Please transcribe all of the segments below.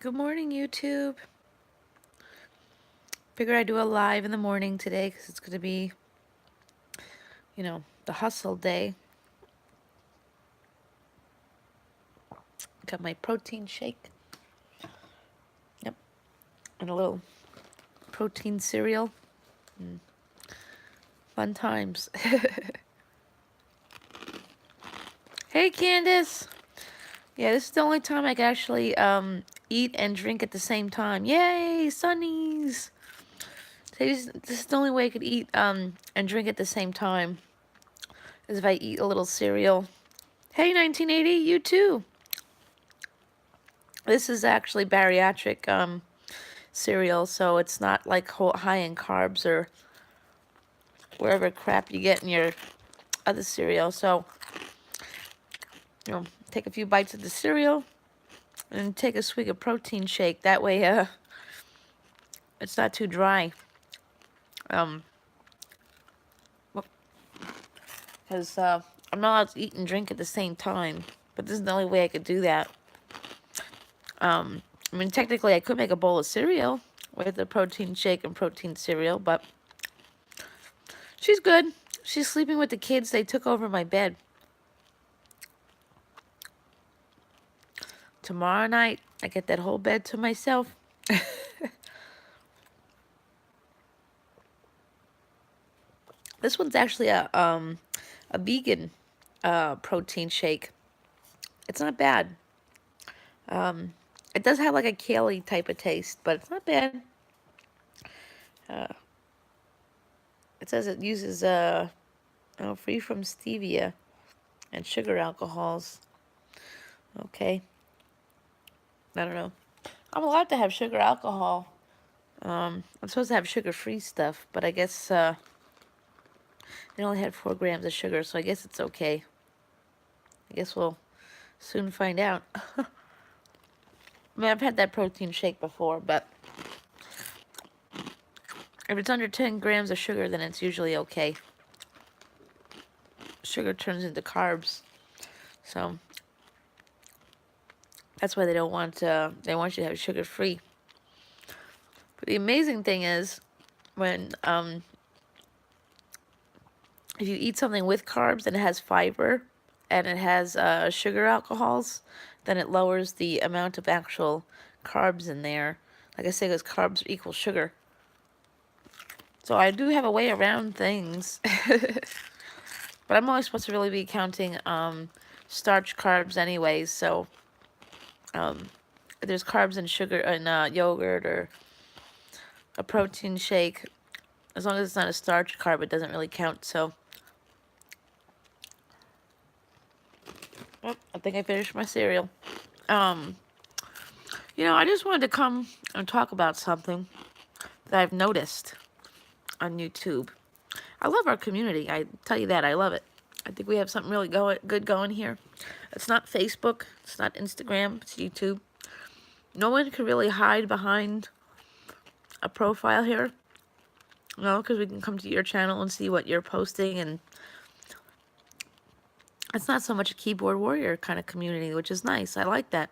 Good morning, YouTube. Figured I'd do a live in the morning today because it's going to be, the hustle day. Got my protein shake. Yep. And a little protein cereal. Fun times. Hey, Candace. Yeah, this is the only time I can actually eat and drink at the same time. Yay, Sunnies. This is the only way I could eat and drink at the same time, is if I eat a little cereal. Hey, 1980, you too. This is actually bariatric cereal, so it's not like high in carbs or wherever crap you get in your other cereal. So, take a few bites of the cereal and take a swig of protein shake. That way, it's not too dry. Because I'm not allowed to eat and drink at the same time, but this is the only way I could do that. I mean, technically, I could make a bowl of cereal with the protein shake and protein cereal, but she's good. She's sleeping with the kids. They took over my bed. Tomorrow night, I get that whole bed to myself. This one's actually a vegan protein shake. It's not bad. It does have like a kale-y type of taste, but it's not bad. It says it uses free from stevia and sugar alcohols. Okay. I don't know. I'm allowed to have sugar alcohol. I'm supposed to have sugar-free stuff, but I guess it only had 4 grams of sugar, so I guess it's okay. I guess we'll soon find out. I mean, I've had that protein shake before, but if it's under 10 grams of sugar, then it's usually okay. Sugar turns into carbs, so that's why they don't want they want you to have sugar-free. But the amazing thing is, when if you eat something with carbs and it has fiber and it has sugar alcohols, then it lowers the amount of actual carbs in there. Like I say, because carbs equal sugar. So I do have a way around things. But I'm only supposed to really be counting starch carbs anyways. So if there's carbs in sugar in yogurt or a protein shake, as long as it's not a starch carb, it doesn't really count. So I think I finished my cereal. I just wanted to come and talk about something that I've noticed on YouTube. I love our community. I tell you that. I love it. I think we have something really good going here. It's not Facebook. It's not Instagram. It's YouTube. No one can really hide behind a profile here. Because we can come to your channel and see what you're posting. And it's not so much a keyboard warrior kind of community, which is nice. I like that.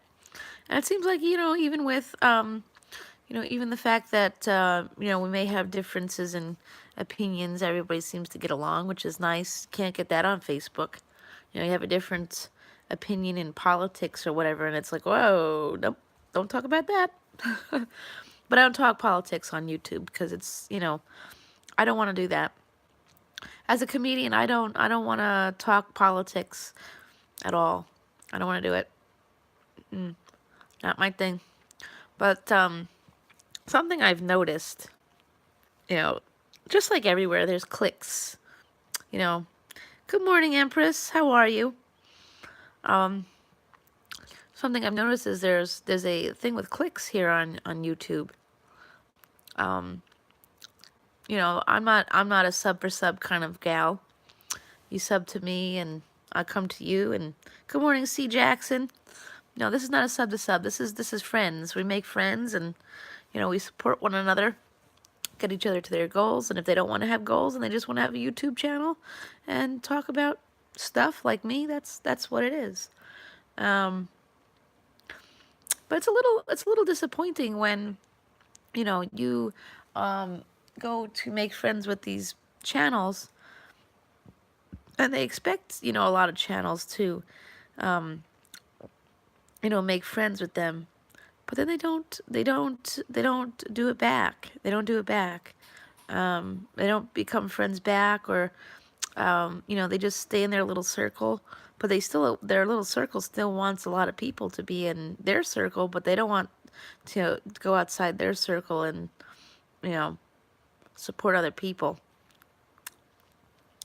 And it seems like, even with, even the fact that, we may have differences in opinions, everybody seems to get along, which is nice. Can't get that on Facebook. You have a different opinion in politics or whatever, and it's like, whoa, nope, don't talk about that. But I don't talk politics on YouTube because it's, I don't want to do that. As a comedian, I don't want to talk politics at all. I don't want to do it. Not my thing. But something I've noticed, just like everywhere, there's cliques. Good morning, Empress. How are you? Something I've noticed is there's a thing with cliques here on YouTube. I'm not a sub for sub kind of gal. You sub to me and I come to you. And good morning, C. Jackson. No, this is not a sub to sub. This is friends. We make friends and we support one another, get each other to their goals. And if they don't want to have goals and they just want to have a YouTube channel and talk about stuff like me, that's what it is. But it's a little disappointing when, you um, go to make friends with these channels, and they expect, a lot of channels to, um, make friends with them. But then they don't do it back. They don't do it back. They don't become friends back, or they just stay in their little circle. But their little circle still wants a lot of people to be in their circle, but they don't want to go outside their circle and, you know, support other people.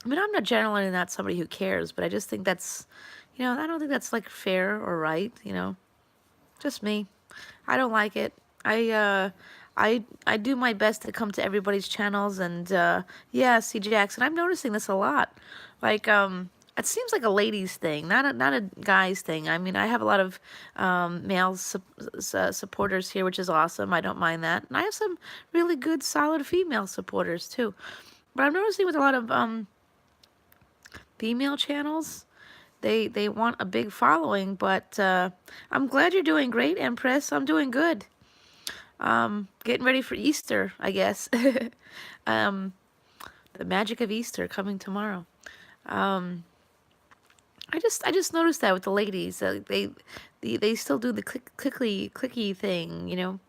I mean, I'm not generally not somebody who cares, but I just think that's, I don't think that's like fair or right, just me. I don't like it. I do my best to come to everybody's channels, and yeah, C Jackson, I'm noticing this a lot. Like it seems like a ladies thing, not a guys thing. I mean, I have a lot of male supporters here, which is awesome. I don't mind that, and I have some really good, solid female supporters too. But I'm noticing with a lot of female channels, they want a big following, but I'm glad you're doing great, Empress. I'm doing good. Getting ready for Easter, I guess. um, the magic of Easter coming tomorrow. Um, I just noticed that with the ladies, they still do the clicky thing,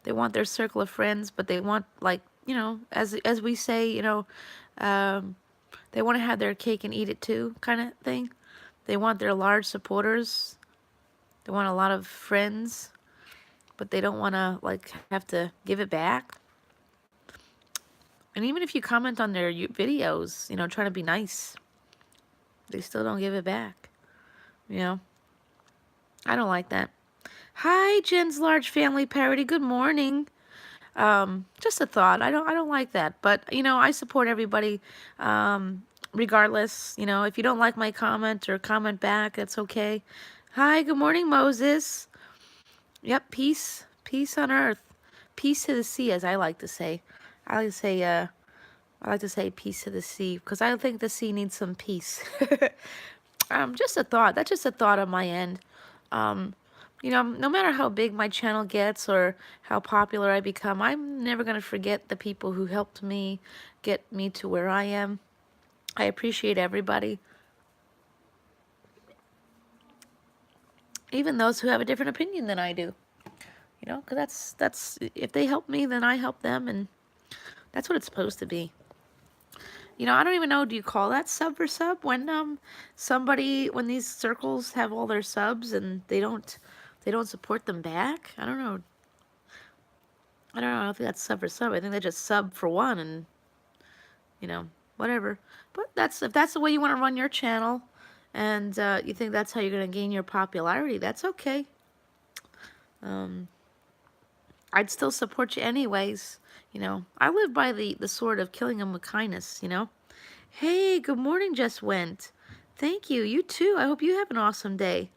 They want their circle of friends, but they want, like, as we say, um, they want to have their cake and eat it too, kind of thing. They want their large supporters. They want a lot of friends, but they don't want to, like, have to give it back. And even if you comment on their videos, trying to be nice, they still don't give it back. I don't like that. Hi, Jen's Large Family Parody. Good morning. Just a thought. I don't like that, but I support everybody. Regardless, if you don't like my comment or comment back, that's okay. Hi, good morning, Moses. Yep, peace on earth, peace to the sea, as I like to say. I like to say peace to the sea, because I think the sea needs some peace. Just a thought. That's just a thought on my end. No matter how big my channel gets or how popular I become, I'm never going to forget the people who helped me get me to where I am. I appreciate everybody. Even those who have a different opinion than I do. Because that's, if they help me, then I help them, and that's what it's supposed to be. I don't even know, do you call that sub for sub? When when these circles have all their subs and they don't support them back? I don't know. I don't know if that's sub for sub. I think they just sub for one and, whatever. But if that's the way you want to run your channel, and you think that's how you're going to gain your popularity, that's okay. I'd still support you anyways. I live by the sword of killing them with kindness, Hey, good morning, Just Went. Thank you. You too. I hope you have an awesome day.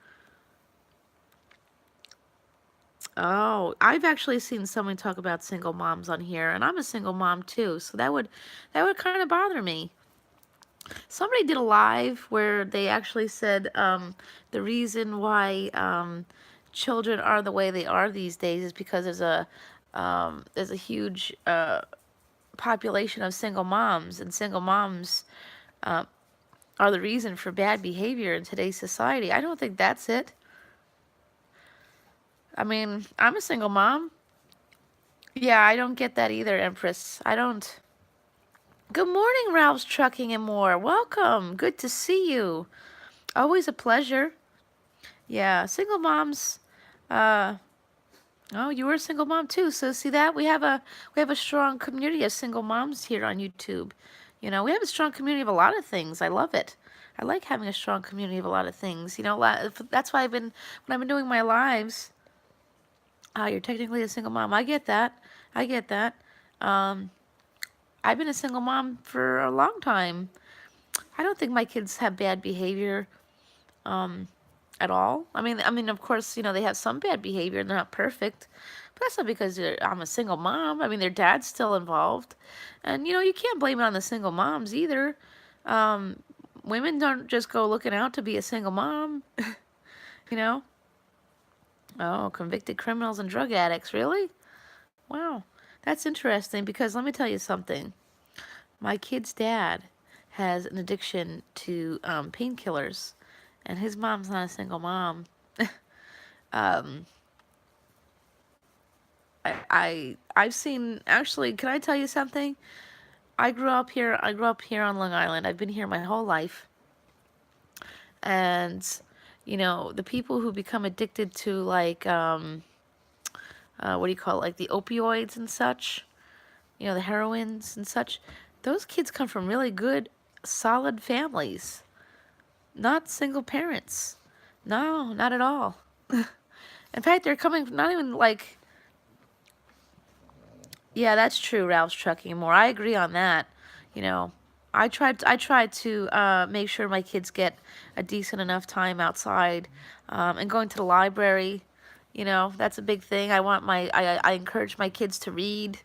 Oh, I've actually seen someone talk about single moms on here, and I'm a single mom too, so that would kind of bother me. Somebody did a live where they actually said the reason why children are the way they are these days is because there's a huge population of single moms, and single moms are the reason for bad behavior in today's society. I don't think that's it. I mean, I'm a single mom. Yeah, I don't get that either, Empress. I don't. Good morning, Ralph's Trucking and More. Welcome. Good to see you. Always a pleasure. Yeah, single moms. Oh, you were a single mom too. So see that we have a strong community of single moms here on YouTube. We have a strong community of a lot of things. I love it. I like having a strong community of a lot of things. That's why when I've been doing my lives. You're technically a single mom. I get that. I get that. I've been a single mom for a long time. I don't think my kids have bad behavior at all. I mean, of course, they have some bad behavior and they're not perfect. But that's not because I'm a single mom. I mean, their dad's still involved. And, you can't blame it on the single moms either. Women don't just go looking out to be a single mom. Oh, convicted criminals and drug addicts, really? Wow. That's interesting because let me tell you something. My kid's dad has an addiction to painkillers, and his mom's not a single mom. um, I've seen, actually, can I tell you something? I grew up here. I grew up here on Long Island. I've been here my whole life, and the people who become addicted to like what do you call it, like the opioids and such, the heroines and such. Those kids come from really good, solid families, not single parents. No, not at all. In fact, they're coming from not even like, yeah, that's true, Ralph's trucking more. I agree on that. You know, I tried to make sure my kids get a decent enough time outside, and going to the library. That's a big thing. I encourage my kids to read.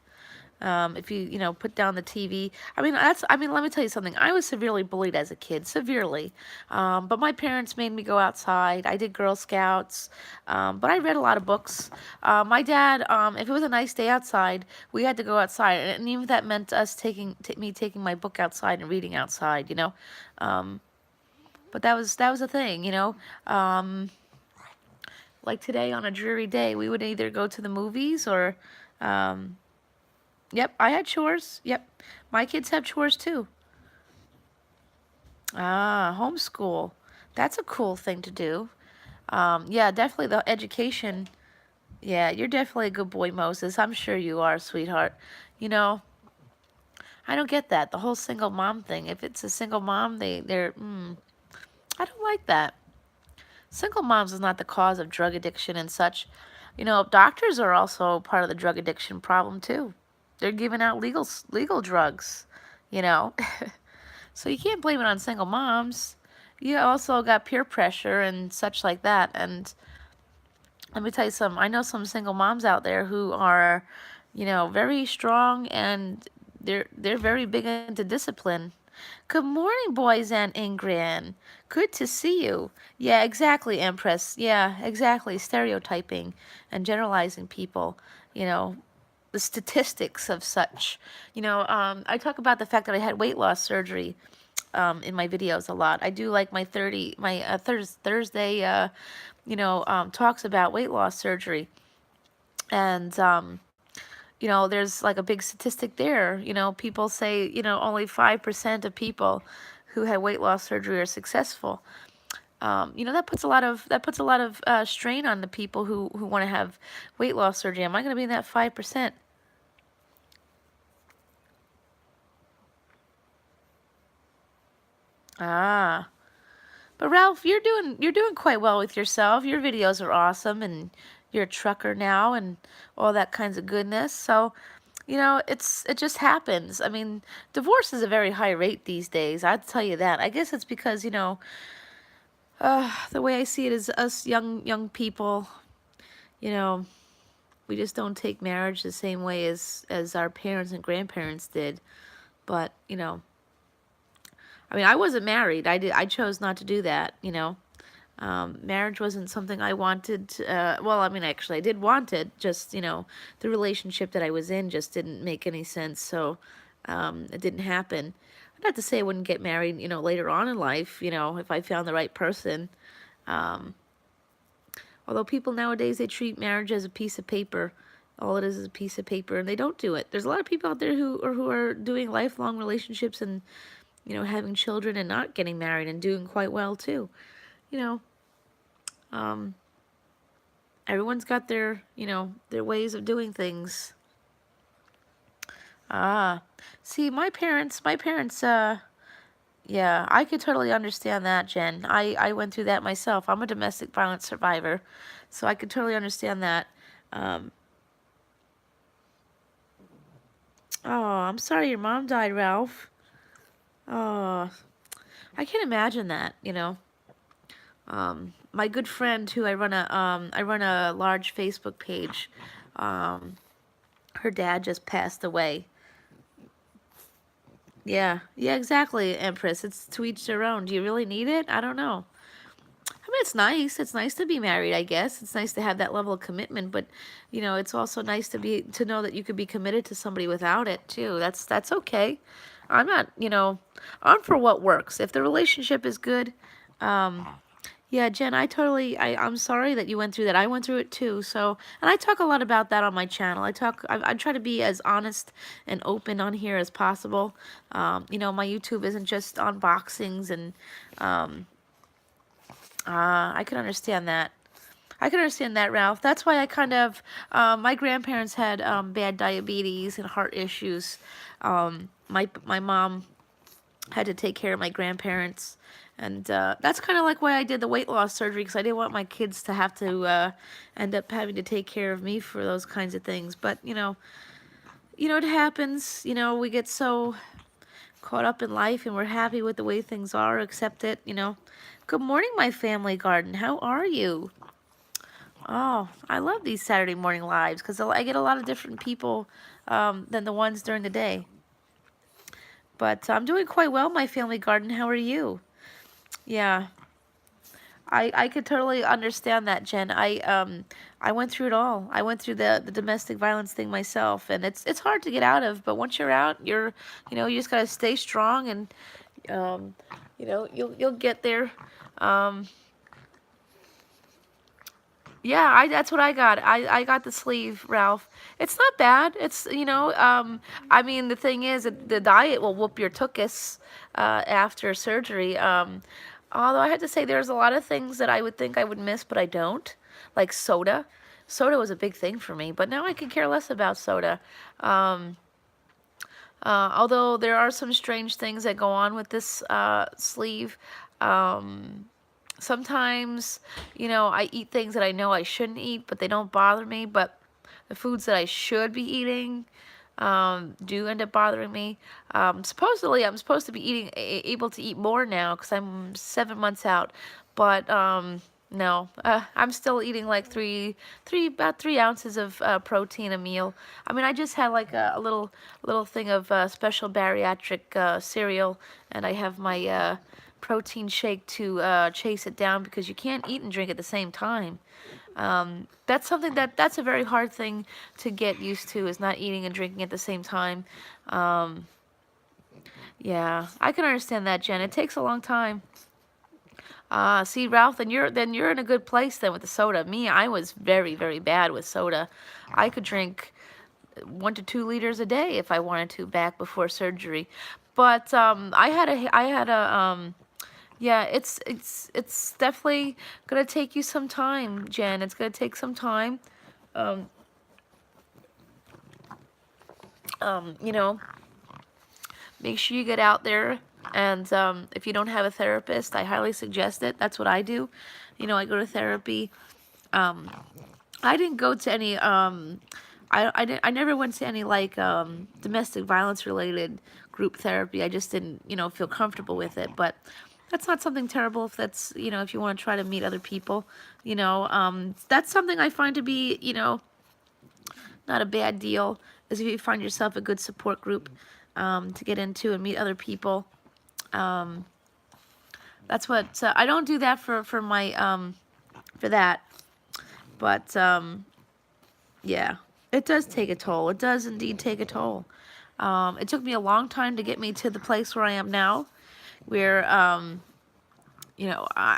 If you put down the TV. I mean, let me tell you something. I was severely bullied as a kid, severely. But my parents made me go outside. I did Girl Scouts, but I read a lot of books. My dad, if it was a nice day outside, we had to go outside, and even if that meant us me taking my book outside and reading outside. Um, but that was a thing. Like today on a dreary day, we would either go to the movies or. Yep, I had chores. Yep. My kids have chores too. Ah, homeschool. That's a cool thing to do. Yeah, definitely the education. Yeah, you're definitely a good boy, Moses. I'm sure you are, sweetheart. You know, I don't get that. The whole single mom thing. If it's a single mom, I don't like that. Single moms is not the cause of drug addiction and such. Doctors are also part of the drug addiction problem too. They're giving out legal drugs, you know. So you can't blame it on single moms. You also got peer pressure and such like that. And let me tell you something. I know some single moms out there who are, very strong, and they're very big into discipline. Good morning, boys and Ingrid. Good to see you. Yeah, exactly, Empress. Yeah, exactly. Stereotyping and generalizing people. You know, the statistics of such. I talk about the fact that I had weight loss surgery in my videos a lot. I do like my Thursday, talks about weight loss surgery. And, there's like a big statistic there. People say, only 5% of people who had weight loss surgery are successful. That puts a lot of strain on the people who want to have weight loss surgery. Am I going to be in that 5%? Ah. But Ralph, you're doing quite well with yourself. Your videos are awesome, and you're a trucker now and all that kinds of goodness. So, it just happens. I mean, divorce is a very high rate these days. I'd tell you that. I guess it's because, the way I see it is us young people, you know, we just don't take marriage the same way as our parents and grandparents did. But, I mean, I wasn't married. I chose not to do that. Marriage wasn't something I wanted. Well, I mean, actually, I did want it. Just, the relationship that I was in just didn't make any sense. So, it didn't happen. Not to say I wouldn't get married, later on in life, if I found the right person. Um, Although people nowadays, they treat marriage as a piece of paper. All it is a piece of paper, and they don't do it. There's a lot of people out there who are doing lifelong relationships and, having children and not getting married and doing quite well too. You know, um, everyone's got their ways of doing things. Ah, see, my parents, yeah, I could totally understand that, Jen. I went through that myself. I'm a domestic violence survivor, so I could totally understand that. Um, oh, I'm sorry your mom died, Ralph. Oh, I can't imagine that. My good friend who I run a large Facebook page. Um, Her dad just passed away. Yeah, yeah, exactly, Empress. It's to each their own. Do you really need it? I don't know. I it's nice. It's nice to be married, I guess. It's nice to have that level of commitment, but it's also nice to know that you could be committed to somebody without it too. That's okay. I'm not, I'm for what works. If the relationship is good, um, yeah, Jen, I'm sorry that you went through that. I went through it too. So, and I talk a lot about that on my channel. I try to be as honest and open on here as possible. My YouTube isn't just unboxings and, um, I can understand that. I can understand that, Ralph. That's why I kind of, my grandparents had bad diabetes and heart issues. My mom had to take care of my grandparents, and that's kind of like why I did the weight loss surgery, because I didn't want my kids to have to end up having to take care of me for those kinds of things. But it happens. We get so caught up in life, and we're happy with the way things are. Accept it. Good morning, my family garden. How are you? Oh, I love these Saturday morning lives because I get a lot of different people than the ones during the day. But I'm doing quite well, my family garden. How are you? Yeah, I could totally understand that, Jen. I went through it all. I went through the domestic violence thing myself, and it's hard to get out of. But once you're out, you just gotta stay strong, and um, you'll get there. Um, Yeah, that's what I got. I got the sleeve, Ralph. It's not bad. I mean, the thing is, the diet will whoop your tuchus after surgery. Although I had to say, there's a lot of things that I would think I would miss, but I don't. Like soda. Soda was a big thing for me, but now I could care less about soda. Um, although there are some strange things that go on with this sleeve. Um, Sometimes, I eat things that I know I shouldn't eat, but they don't bother me. But the foods that I should be eating do end up bothering me. Supposedly, I'm supposed to be able to eat more now because I'm 7 months out. But no, I'm still eating like about 3 ounces of protein a meal. I mean, I just had like a little thing of special bariatric cereal, and I have my protein shake to chase it down because you can't eat and drink at the same time. That's something that's a very hard thing to get used to, is not eating and drinking at the same time. Um, yeah, I can understand that, Jen. It takes a long time. See, Ralph, then you're in a good place then with the soda. Me, I was very, very bad with soda. I could drink 1 to 2 liters a day if I wanted to back before surgery. But yeah, it's definitely gonna take you some time, Jen. It's gonna take some time. Um, you know, make sure you get out there. And if you don't have a therapist, I highly suggest it. That's what I do. I go to therapy. Um, I didn't go to any. I never went to any like domestic violence related group therapy. I just didn't feel comfortable with it. But that's not something terrible if that's if you want to try to meet other people. That's something I find to be not a bad deal, is if you find yourself a good support group to get into and meet other people. Um, that's what I don't do that for my for that, but yeah, it does take a toll. It does indeed take a toll. It took me a long time to get me to the place where I am now, where I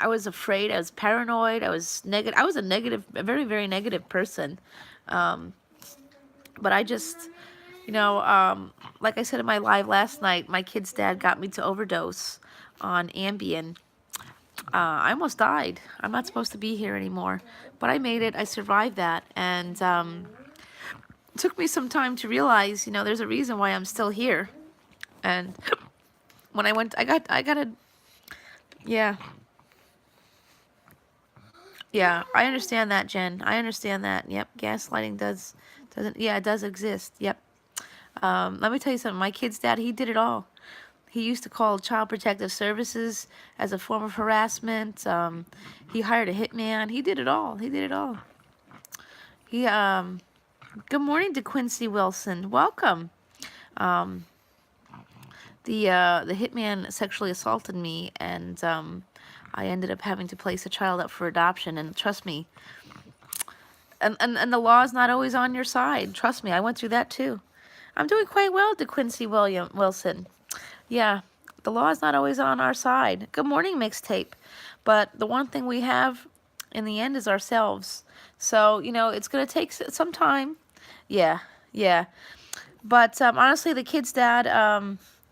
was afraid, I was paranoid, I was negative. I was a very, very negative person. But I just, like I said in my live last night, my kid's dad got me to overdose on Ambien. I almost died. I'm not supposed to be here anymore, but I made it. I survived that, and it took me some time to realize, there's a reason why I'm still here. And when I went, I got a, yeah, yeah. I understand that, Jen. I understand that. Yep, gaslighting yeah, it does exist. Yep. Let me tell you something. My kid's dad, he did it all. He used to call Child Protective Services as a form of harassment. He hired a hitman. He did it all. He did it all. Good morning to Quincy Wilson. Welcome. The hitman sexually assaulted me, and I ended up having to place a child up for adoption, and trust me, and the law is not always on your side. Trust me, I went through that too. I'm doing quite well, DeQuincy Wilson. Yeah, the law is not always on our side. Good morning, mixtape. But the one thing we have in the end is ourselves. So, it's going to take some time. Yeah, yeah. But honestly, the kid's dad,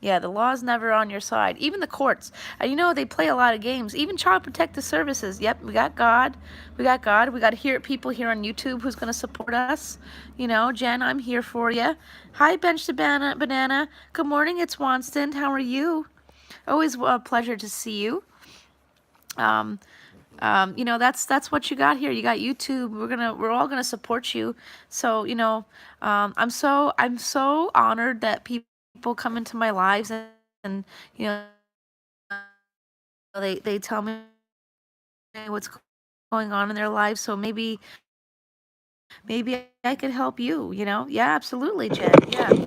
yeah, the law's never on your side. Even the courts. They play a lot of games. Even Child Protective Services. Yep, we got God. We got God. We got people here on YouTube who's going to support us. Jen, I'm here for you. Hi, Bench to Banana. Good morning, it's Wanston. How are you? Always a pleasure to see you. That's what you got here. You got YouTube. We're all gonna support you. So I'm so honored that people come into my lives and they tell me what's going on in their lives. So maybe I could help you. Yeah, absolutely, Jen. Yeah.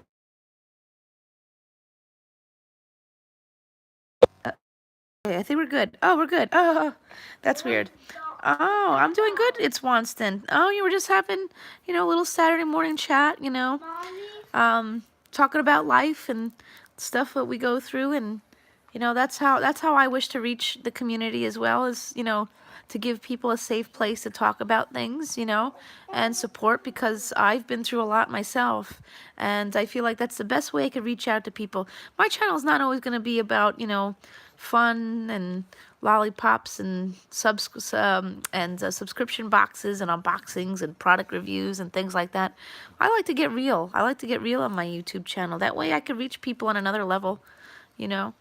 Okay, I think we're good. Oh, we're good. Oh, that's weird. Oh, I'm doing good. It's Wanston. Oh, you were just having, a little Saturday morning chat, talking about life and stuff that we go through, and that's how I wish to reach the community as well as to give people a safe place to talk about things, and support, because I've been through a lot myself, and I feel like that's the best way I could reach out to people. My channel's not always going to be about fun and lollipops and subscription boxes and unboxings and product reviews and things like that. I like to get real. I like to get real on my YouTube channel. That way I can reach people on another level, you know.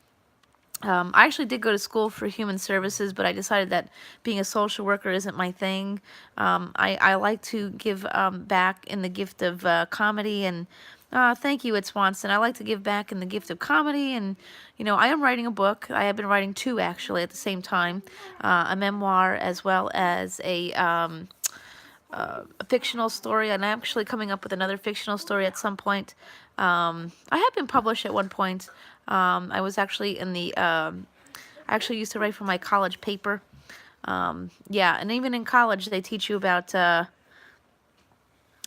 I actually did go to school for human services, but I decided that being a social worker isn't my thing. I like to give back in the gift of comedy, and thank you, it's Swanson. I like to give back in the gift of comedy, and I am writing a book. I have been writing two actually at the same time, a memoir as well as a fictional story, and I'm actually coming up with another fictional story at some point. I have been published at one point. I was actually in the, I actually used to write for my college paper. Yeah, and even in college, they teach you about, yeah,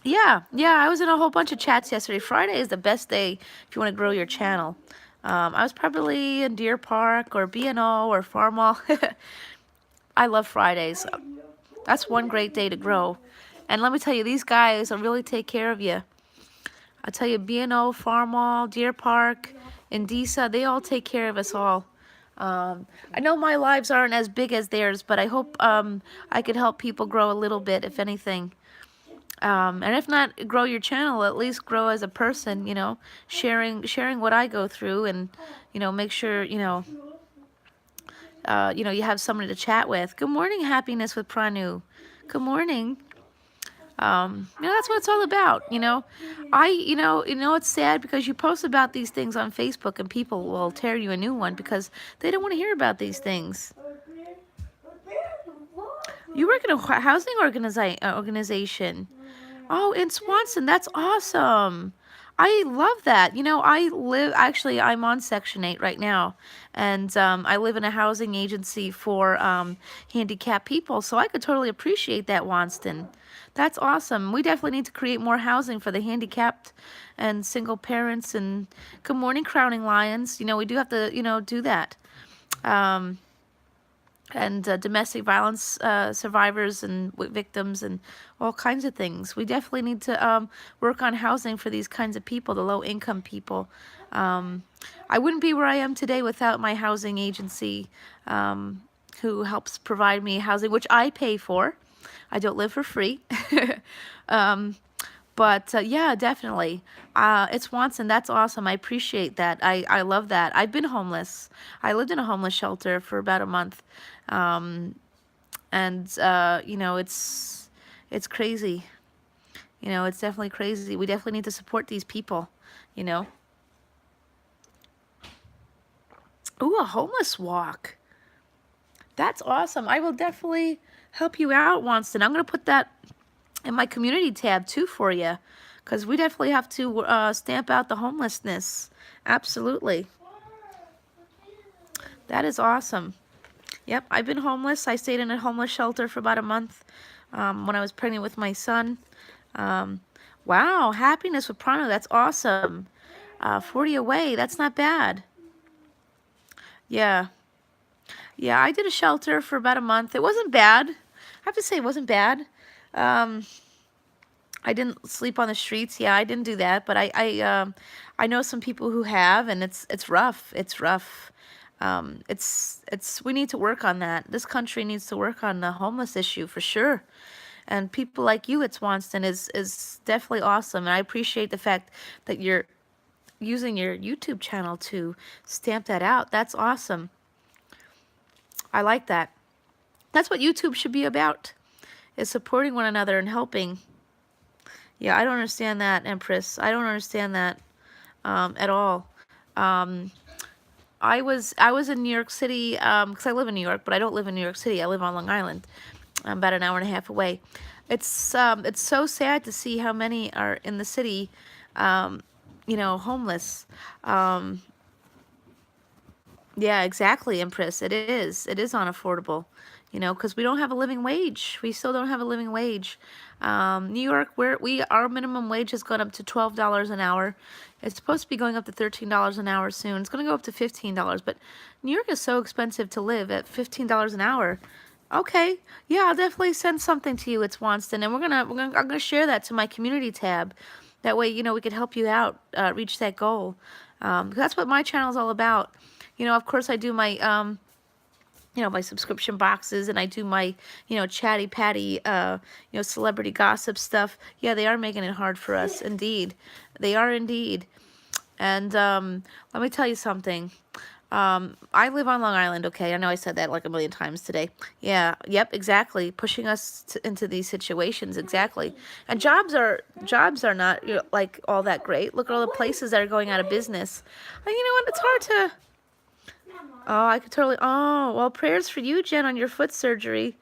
I was in a whole bunch of chats yesterday. Friday is the best day if you want to grow your channel. I was probably in Deer Park or B&O or Farmall. I love Fridays. That's one great day to grow. And let me tell you, these guys will really take care of you. I tell you, B&O, Farmall, Deer Park, Indisa, they all take care of us all. I know my lives aren't as big as theirs, but I hope I could help people grow a little bit, if anything. And if not grow your channel, at least grow as a person, sharing what I go through, and, make sure, you have somebody to chat with. Good morning, Happiness with Pranu. Good morning. That's what it's all about, it's sad because you post about these things on Facebook and people will tear you a new one because they don't want to hear about these things. You work in a housing organization. Oh, in Swanson, that's awesome. I love that. I'm on Section 8 right now, and I live in a housing agency for handicapped people, so I could totally appreciate that, Wanston. That's awesome. We definitely need to create more housing for the handicapped and single parents, and good morning, Crowning Lions. We do have to, do that. And domestic violence survivors and victims and all kinds of things. We definitely need to work on housing for these kinds of people, the low-income people. I wouldn't be where I am today without my housing agency, who helps provide me housing, which I pay for. I don't live for free. But yeah, definitely. It's Swanson. That's awesome. I appreciate that. I love that. I've been homeless. I lived in a homeless shelter for about a month. And it's crazy. It's definitely crazy. We definitely need to support these people, Ooh, a homeless walk. That's awesome. I will definitely help you out, Wanston. I'm going to put that in my community tab too for you, because we definitely have to stamp out the homelessness. Absolutely. That is awesome. Yep, I've been homeless. I stayed in a homeless shelter for about a month when I was pregnant with my son. Um, wow, happiness with Prana, that's awesome. 40 away, that's not bad. Yeah, yeah, I did a shelter for about a month. It wasn't bad. I have to say it wasn't bad. Um, I didn't sleep on the streets. Yeah, I didn't do that, but I know some people who have, and it's rough. It's rough. We need to work on that. This country needs to work on the homeless issue for sure. And people like you at Swanston is definitely awesome. And I appreciate the fact that you're using your YouTube channel to stamp that out. That's awesome. I like that. That's what YouTube should be about, is supporting one another and helping. Yeah, I don't understand that, Empress. I don't understand that at all. Um, I was in New York City because I live in New York, but I don't live in New York City. I live on Long Island. I'm about an hour and a half away. It's so sad to see how many are in the city, homeless. Um, yeah, exactly, Empress. It is. It is unaffordable, because we don't have a living wage. We still don't have a living wage. New York, our minimum wage has gone up to $12 an hour. It's supposed to be going up to $13 an hour soon. It's going to go up to $15, but New York is so expensive to live at $15 an hour. Okay, yeah, I'll definitely send something to you at Swanston, and I'm gonna share that to my community tab. That way, we could help you out, reach that goal. 'Cause that's what my channel is all about. Of course, I do my my subscription boxes, and I do my, Chatty Patty, celebrity gossip stuff. Yeah, they are making it hard for us, indeed. They are indeed. And let me tell you something. I live on Long Island, okay? I know I said that like a million times today. Yeah, yep, exactly. Pushing us into these situations, exactly. And jobs are not like all that great. Look at all the places that are going out of business. And you know what? It's hard to. Oh, I could totally. Oh, well, prayers for you, Jen, on your foot surgery.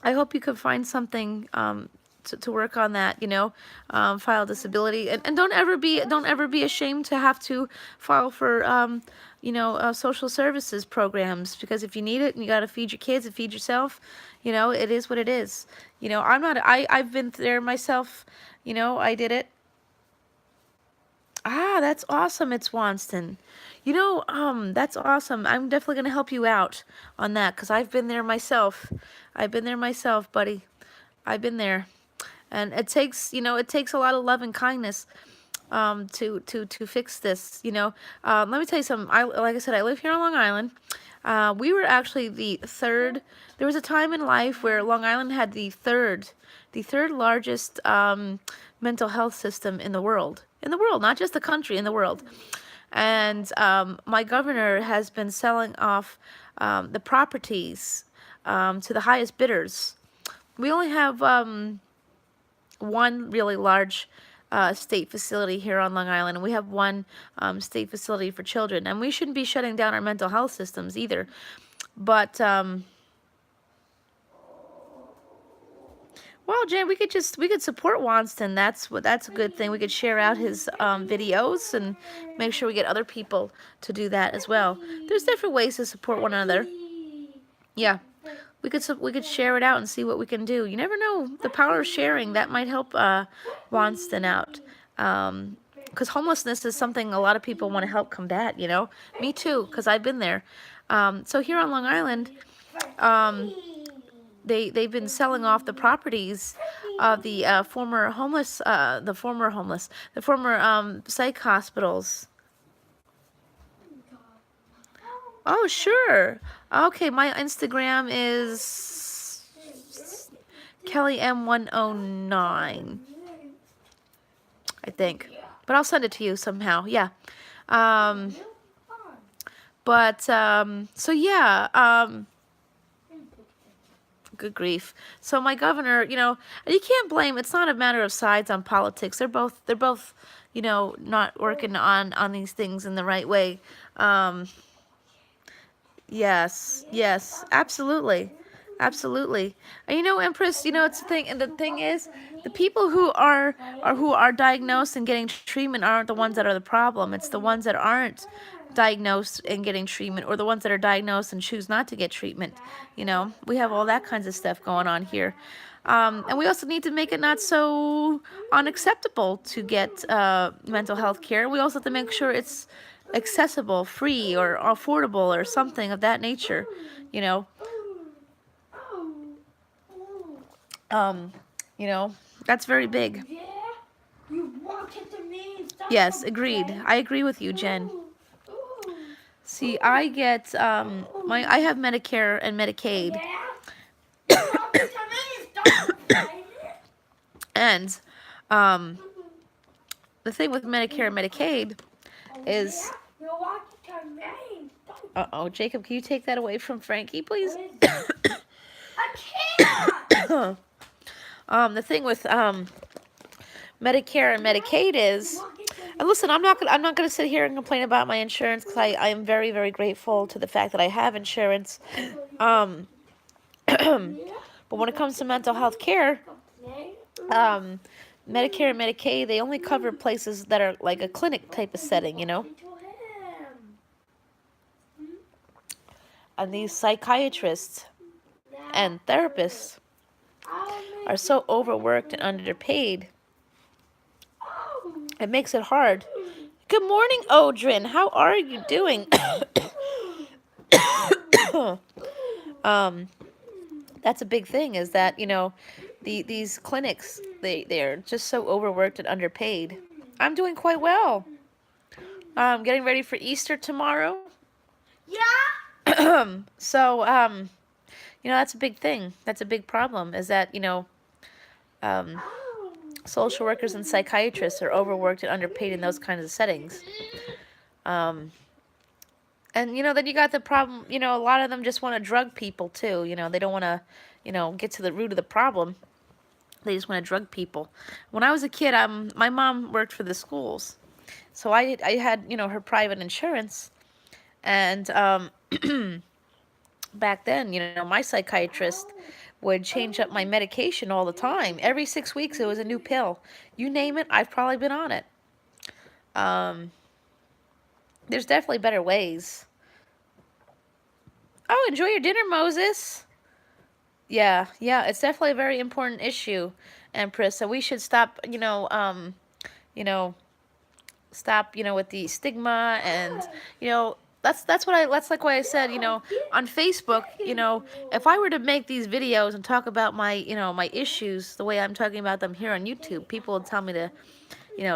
I hope you could find something to work on that, file disability, and don't ever be ashamed to have to file for social services programs, because if you need it and you got to feed your kids and feed yourself, it is what it is. I've been there myself. I did it. Ah, that's awesome. It's Swanston. That's awesome. I'm definitely going to help you out on that, because I've been there myself. I've been there myself, buddy. I've been there. And it takes a lot of love and kindness to fix this. Let me tell you something. Like I said, I live here on Long Island. We were actually the third. There was a time in life where Long Island had the third largest mental health system in the world. In the world, not just the country, in the world. And my governor has been selling off the properties to the highest bidders. We only have one really large state facility here on Long Island, and we have one state facility for children. And we shouldn't be shutting down our mental health systems either. But well, Jan, we could support Wanston. That's a good thing. We could share out his videos and make sure we get other people to do that as well. There's different ways to support one another. Yeah, we could share it out and see what we can do. You never know, the power of sharing that might help Wanston out. Because homelessness is something a lot of people want to help combat. Me too, because I've been there. So here on Long Island. They've been selling off the properties of the former psych hospitals. Oh, sure. Okay, my Instagram is Kelly M109, I think. But I'll send it to you somehow. Yeah. So yeah. Good grief. So my governor, and you can't blame. It's not a matter of sides on politics. They're both, not working on these things in the right way. Yes, absolutely, absolutely. And Empress, it's the thing. And the thing is, the people who are diagnosed and getting treatment aren't the ones that are the problem. It's the ones that aren't diagnosed and getting treatment, or the ones that are diagnosed and choose not to get treatment. We have all that kinds of stuff going on here. And we also need to make it not so unacceptable to get mental health care. We also have to make sure it's accessible, free, or affordable, or something of that nature. You know, um, that's very big. Yes, agreed. I agree with you, Jen. See, I get I have Medicare and Medicaid. And the thing with Medicare and Medicaid is uh-oh, Jacob, can you take that away from Frankie, please? The thing with Medicare and Medicaid is, and listen, I'm not gonna sit here and complain about my insurance, because I am very, very grateful to the fact that I have insurance. But when it comes to mental health care, Medicare and Medicaid, they only cover places that are like a clinic type of setting, And these psychiatrists and therapists are so overworked and underpaid. It makes it hard. Good morning, Odrin. How are you doing? That's a big thing, is that, these clinics, they're just so overworked and underpaid. I'm doing quite well. Getting ready for Easter tomorrow. Yeah. So, that's a big thing. That's a big problem, is that, social workers and psychiatrists are overworked and underpaid in those kinds of settings. And, then you got the problem, a lot of them just want to drug people, too. They don't want to, get to the root of the problem. They just want to drug people. When I was a kid, my mom worked for the schools. So I had, her private insurance. And back then, my psychiatrist would change up my medication all the time. Every 6 weeks, it was a new pill. You name it, I've probably been on it. There's definitely better ways. Oh, enjoy your dinner, Moses. Yeah, it's definitely a very important issue, Empress. So we should stop, stop, with the stigma, and, that's like what I said, on Facebook, if I were to make these videos and talk about my, my issues the way I'm talking about them here on YouTube, people would tell me to,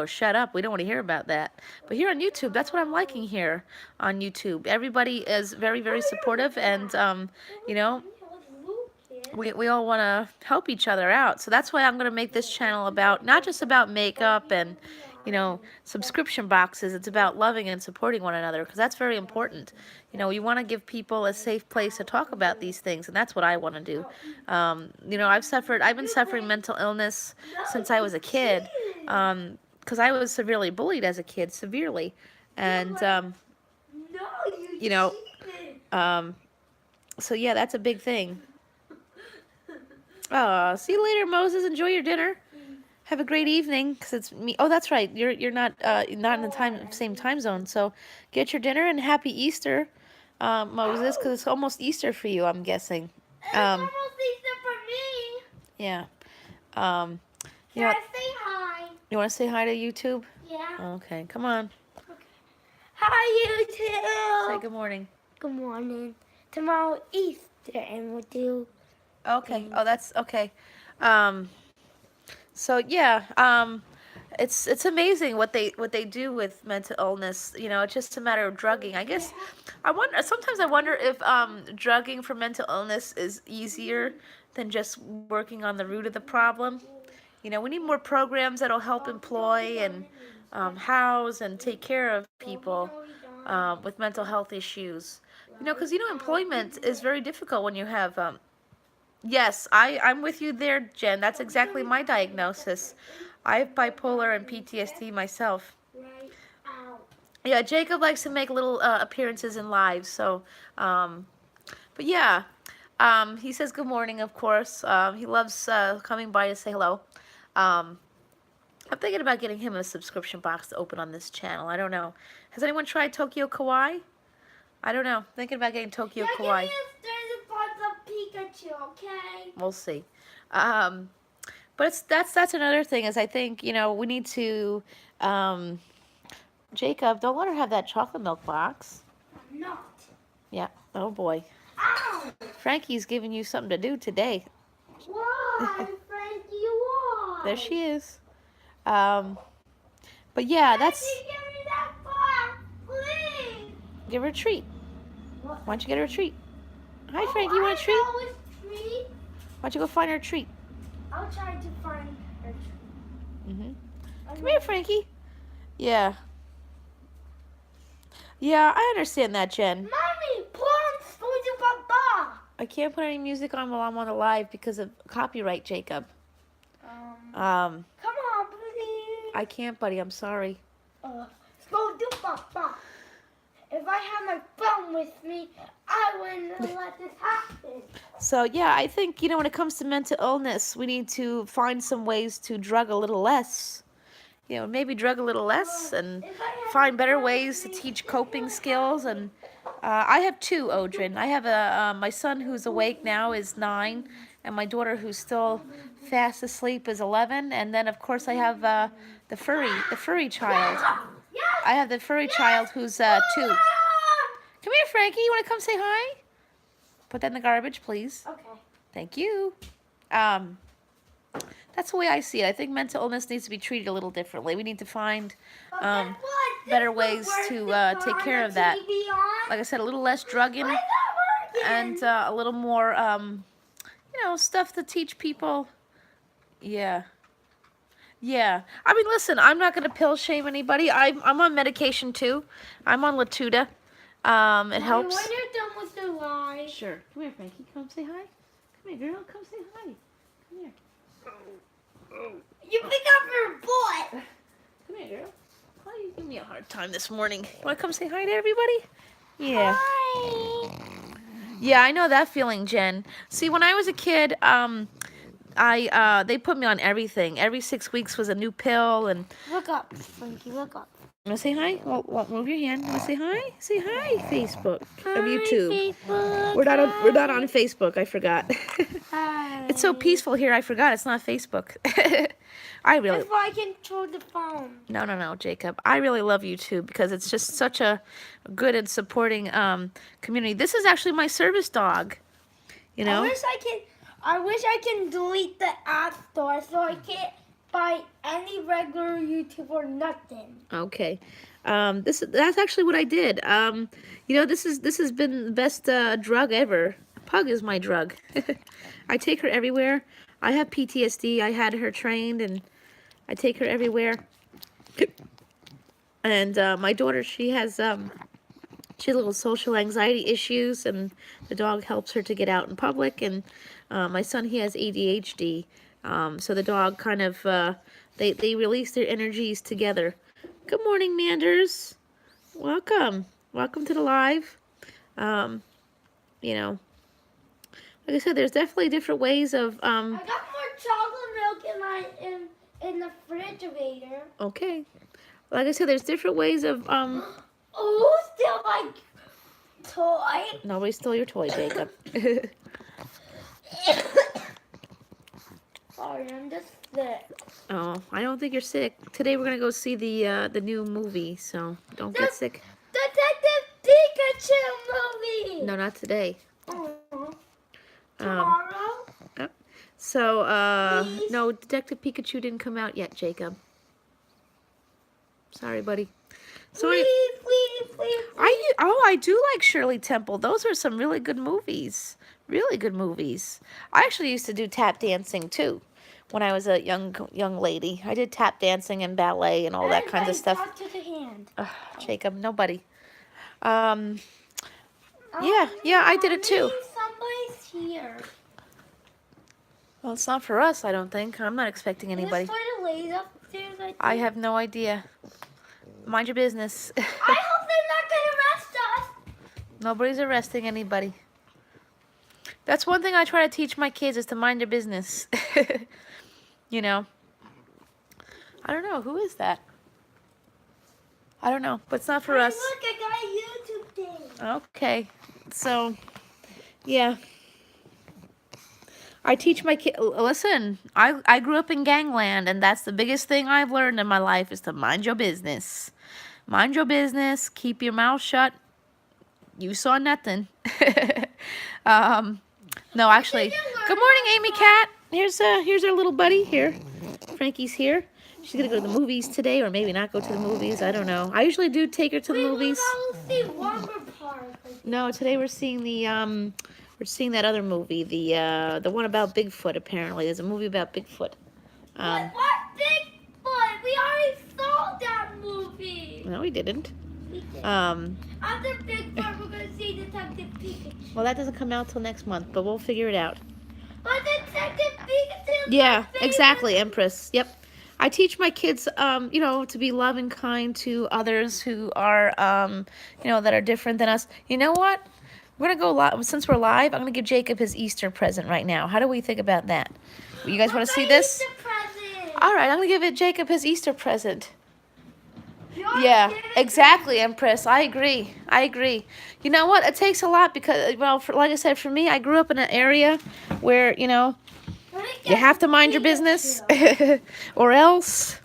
shut up. We don't want to hear about that. But here on YouTube, that's what I'm liking here on YouTube. Everybody is very, very supportive, and, we all want to help each other out. So that's why I'm going to make this channel about, not just about makeup and, subscription boxes. It's about loving and supporting one another, because that's very important. You want to give people a safe place to talk about these things, and that's what I want to do. I've been suffering mental illness since I was a kid, because I was severely bullied as a kid, severely. And, so yeah, that's a big thing. See you later, Moses. Enjoy your dinner. Have a great evening, because it's me. Oh, that's right. You're not in the same time zone. So get your dinner, and happy Easter, Moses, because it's almost Easter for you, I'm guessing. It's almost Easter for me. Yeah. Can I say hi? You want to say hi to YouTube? Yeah. Okay, come on. Okay. Hi, YouTube. Say good morning. Good morning. Tomorrow Easter, and we'll do. Okay. Oh, that's okay. So yeah, it's amazing what they do with mental illness. It's just a matter of drugging. I guess sometimes I wonder if drugging for mental illness is easier than just working on the root of the problem. We need more programs that'll help employ and house and take care of people with mental health issues. Because employment is very difficult when you have yes, I'm with you there, Jen. That's exactly my diagnosis. I have bipolar and PTSD myself. Yeah, Jacob likes to make little appearances in lives, so, but yeah, he says good morning, of course. He loves coming by to say hello. I'm thinking about getting him a subscription box to open on this channel. I don't know. Has anyone tried Tokyo Kawaii? I don't know. Thinking about getting Tokyo Kawaii. There's a part of Pikachu, okay? We'll see. But that's another thing is I think, we need to, Jacob, don't let her have that chocolate milk box. I'm not. Yeah. Oh, boy. Ow! Frankie's giving you something to do today. Why, Frankie, why? There she is. But yeah, that's... Frankie, give me that box, please. Give her a treat. What? Why don't you get her a treat? Hi, Frankie, you want a treat? Know a treat? Why don't you go find her a treat? I'll try to find a treat. Come here, Frankie. Yeah. Yeah, I understand that, Jen. Mommy, put on Spoony Papa. I can't put any music on while I'm on the live because of copyright, Jacob. Come on, please. I can't, buddy. I'm sorry. Spoony Papa. If I had my phone with me, I wouldn't let this happen. So, yeah, I think, when it comes to mental illness, we need to find some ways to drug a little less. Maybe drug a little less and find better ways to teach coping skills. And I have two, Odrin. I have my son who's awake now is 9, and my daughter who's still fast asleep is 11. And then, of course, I have the furry child. I have the furry child who's 2. Come here, Frankie. You want to come say hi? Put that in the garbage, please. Okay. Thank you. That's the way I see it. I think mental illness needs to be treated a little differently. We need to find better ways to take care of that. Like I said, a little less drugging and a little more, stuff to teach people. Yeah. Yeah. I mean, listen, I'm not going to pill shame anybody. I'm on medication, too. I'm on Latuda. It helps. When you're done with the live. Sure. Come here, Frankie. Come say hi. Come here, girl. Come say hi. Come here. You pick up your butt. Come here, girl. Why are you giving me a hard time this morning? You want to come say hi to everybody? Yeah. Hi. Yeah, I know that feeling, Jen. See, when I was a kid, they put me on everything. Every 6 weeks was a new pill, and... Look up, Frankie. Look up. You want to say hi? Well, move your hand. You want to say hi? Say hi, Facebook. Hi, Or YouTube. Facebook. We're not on Facebook. I forgot. Hi. It's so peaceful here. I forgot. It's not Facebook. That's why I control the phone. No, Jacob. I really love YouTube because it's just such a good and supporting community. This is actually my service dog. I wish I can delete the app store so I can't buy any regular YouTube or nothing. Okay. That's actually what I did. This has been the best drug ever. Pug is my drug. I take her everywhere. I have PTSD. I had her trained, and I take her everywhere. And my daughter, she has little social anxiety issues, and the dog helps her to get out in public. And my son, he has ADHD, so the dog kind of they release their energies together. Good morning, Manders. Welcome to the live. Like I said, there's definitely different ways of I got more chocolate milk in the refrigerator. Okay. Like I said, there's different ways of Oh, still my toy. Nobody stole your toy, Jacob. Sorry, I'm just sick. Oh, I don't think you're sick. Today we're gonna go see the new movie, so don't get sick. Detective Pikachu movie. No, not today. Tomorrow? So, Please? no, Detective Pikachu didn't come out yet, Jacob. Sorry, buddy. So Please. I do like Shirley Temple. Those are some really good movies. Really good movies. I actually used to do tap dancing too when I was a young lady. I did tap dancing and ballet and all that kinds of stuff. Talk to the hand. Jacob, nobody. Yeah, I did it too. Somebody's here. Well, it's not for us, I don't think. I'm not expecting anybody. Is the ladies upstairs? I have no idea. Mind your business. I hope they're not going to arrest us. Nobody's arresting anybody. That's one thing I try to teach my kids is to mind their business. I don't know. Who is that? I don't know, but it's not for Hey, us. look, I got a YouTube thing. Okay. So, yeah. I teach my kid. Listen, I grew up in gangland, and that's the biggest thing I've learned in my life is to mind your business. Mind your business. Keep your mouth shut. You saw nothing. No, actually. Good morning, Amy Cat. Here's our little buddy here. Frankie's here. She's gonna go to the movies today, or maybe not go to the movies. I don't know. I usually do take her to the movies. We will see Water Park. No, today we're seeing we're seeing that other movie, the one about Bigfoot. Apparently, there's a movie about Bigfoot. What Bigfoot? We already saw that movie. No, we didn't. We did. Well, After Bigfoot, we're gonna see Detective Pikachu. that doesn't come out till next month, but we'll figure it out. But Detective Pikachu. Yeah, exactly, Empress. Yep. I teach my kids, you know, to be loving, kind to others who are, you know, that are different than us. You know what? We're gonna go live. Since we're live, I'm gonna give Jacob his Easter present right now. How do we think about that? You guys want to see this? All right, I'm gonna give Jacob his Easter present. Yeah, exactly, Empress. I agree. I agree. You know what? It takes a lot because, well, like I said, for me, I grew up in an area where, you know, you have to mind your business or else.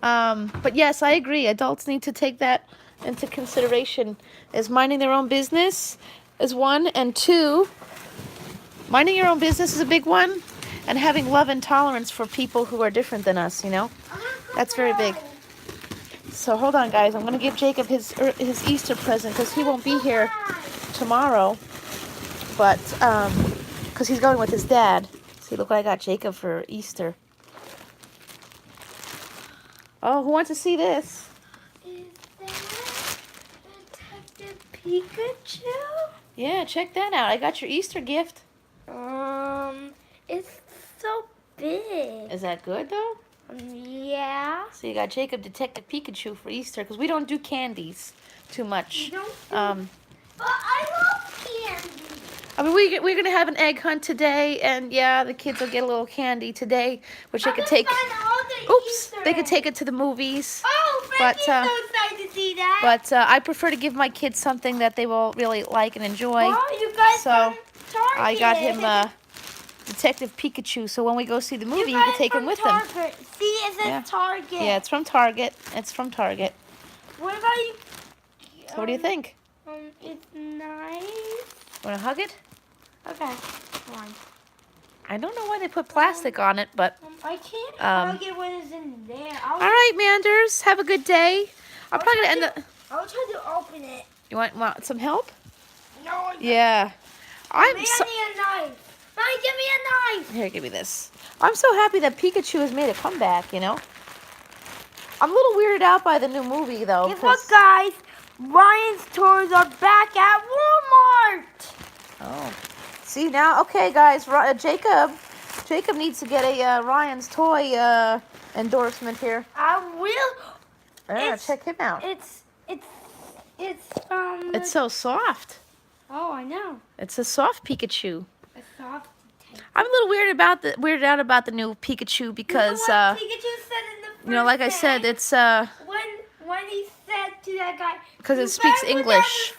But yes, I agree. Adults need to take that into consideration as minding their own business is one, and two, minding your own business is a big one, and having love and tolerance for people who are different than us, you know. That's very big. So hold on, guys. I'm going to give Jacob his Easter present because he won't be here tomorrow. But, because he's going with his dad. See, look what I got Jacob for Easter. Oh, who wants to see this? Is that Detective Pikachu? Yeah, check that out. I got your Easter gift. It's so big. Is that good, though? Yeah. So you got Jacob Detective Pikachu for Easter because we don't do candies too much. But I love candy. I mean, we're gonna have an egg hunt today, and yeah, the kids will get a little candy today, which they could take. Oops, they could take it to the movies. Oh, Frankie's so excited to see that. But I prefer to give my kids something that they will really like and enjoy. Wow, you guys So Target. I got him Detective Pikachu. So when we go see the movie, you can take him with him. See, it says Target. Yeah, it's from Target. It's from Target. What about you? So what do you think? It's nice. Want to hug it? Okay, come on. I don't know why they put plastic on it, but. I can't hug it when it's in there. All right, Manders. Have a good day. I'm probably gonna end up. I'll try to open it. You want some help? No. Yeah. I need a knife. Mommy, give me a knife. Here, give me this. I'm so happy that Pikachu has made a comeback, you know? I'm a little weirded out by the new movie, though. Guess what, guys? Ryan's toys are back at Walmart. Oh. See, now, okay, guys, Jacob needs to get a Ryan's toy endorsement here. I will. Yeah, check him out. It's It's so soft. Oh, I know. It's a soft Pikachu. A soft. I'm a little weirded out about the new Pikachu because You know what Pikachu said in the first you know, like I said, it's when he said to that guy, because it speaks English.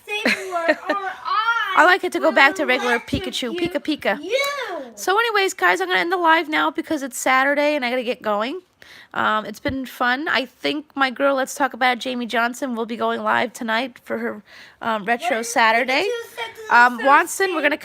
I like it to go back to regular Pikachu, Pika Pika. So anyways, guys, I'm going to end the live now because it's Saturday and I got to get going. It's been fun. I think my girl, Let's Talk About Jamie Johnson, will be going live tonight for her Retro Saturday. Watson, we're going to